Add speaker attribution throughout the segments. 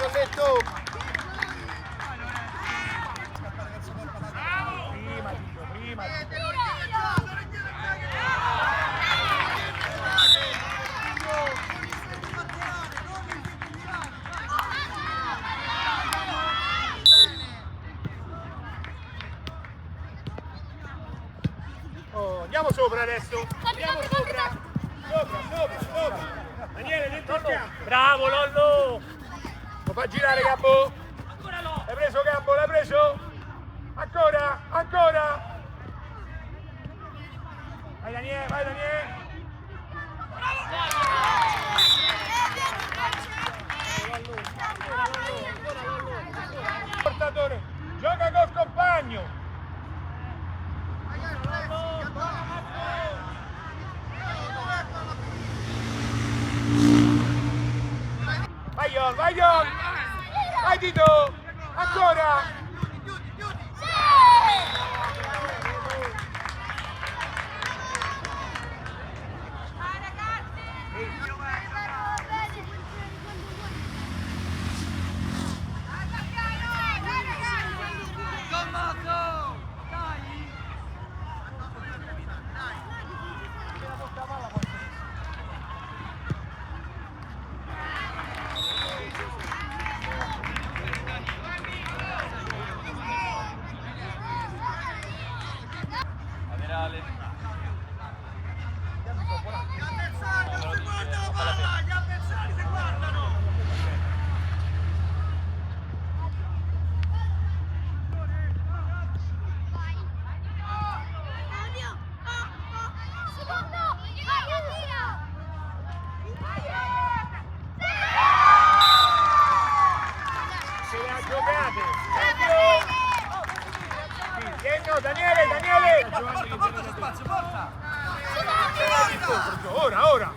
Speaker 1: Rolletto. Prima. Oh, andiamo sopra adesso. Andiamo sopra. Daniele, dentro il campo.
Speaker 2: Bravo Lollo!
Speaker 1: Lo fa girare Gabbo. L'hai preso Gabbo, l'hai preso? Ancora. Vai Daniele. Portatore, gioca col compagno. Vai Ion! Vai Tito! Ancora! Daniele!
Speaker 3: Porta spazio, porta!
Speaker 1: Ora!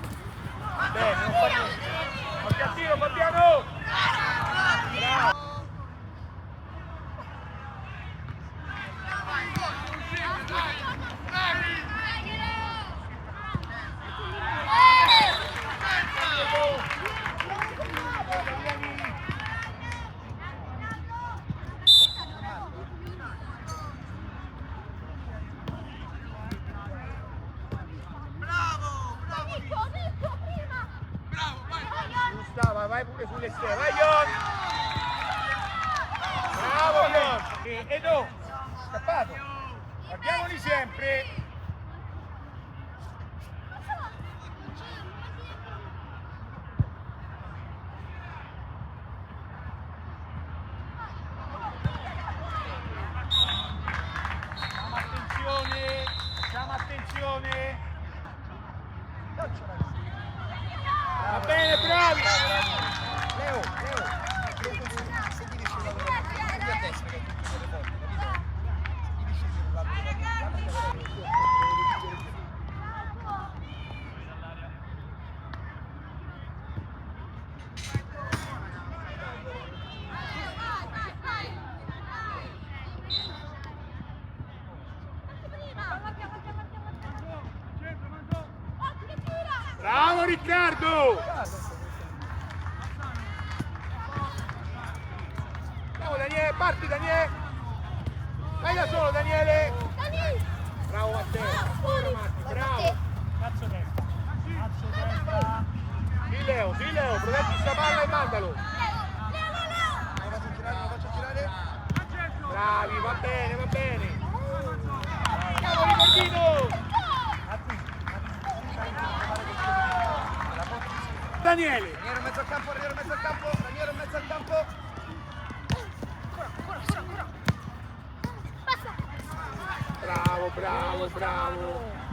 Speaker 1: Bene, non fa niente. Occhio al tiro, Fabiano! Bravo! Vai pure sulle stelle, vai Ion! Bravo Ion! Edo! Scappato! Guardiamoli sempre! Attenzione! Va bene, bravi! Leo, se devi scegliere a destra che tutti sono forti, capito? Se devi scegliere la Bravo Riccardo! Bravo Daniele, parti Daniele! Vai da solo Daniele! Bravo Matteo! Bravo!
Speaker 2: Cazzo destra!
Speaker 1: Sì Leo, protetti sta palla e mandalo! Lo faccio girare! Bravi, va bene! Bravo Ricordino! Daniele!
Speaker 3: Raniero in mezzo al campo, Raniero in mezzo al campo!
Speaker 1: Bravo!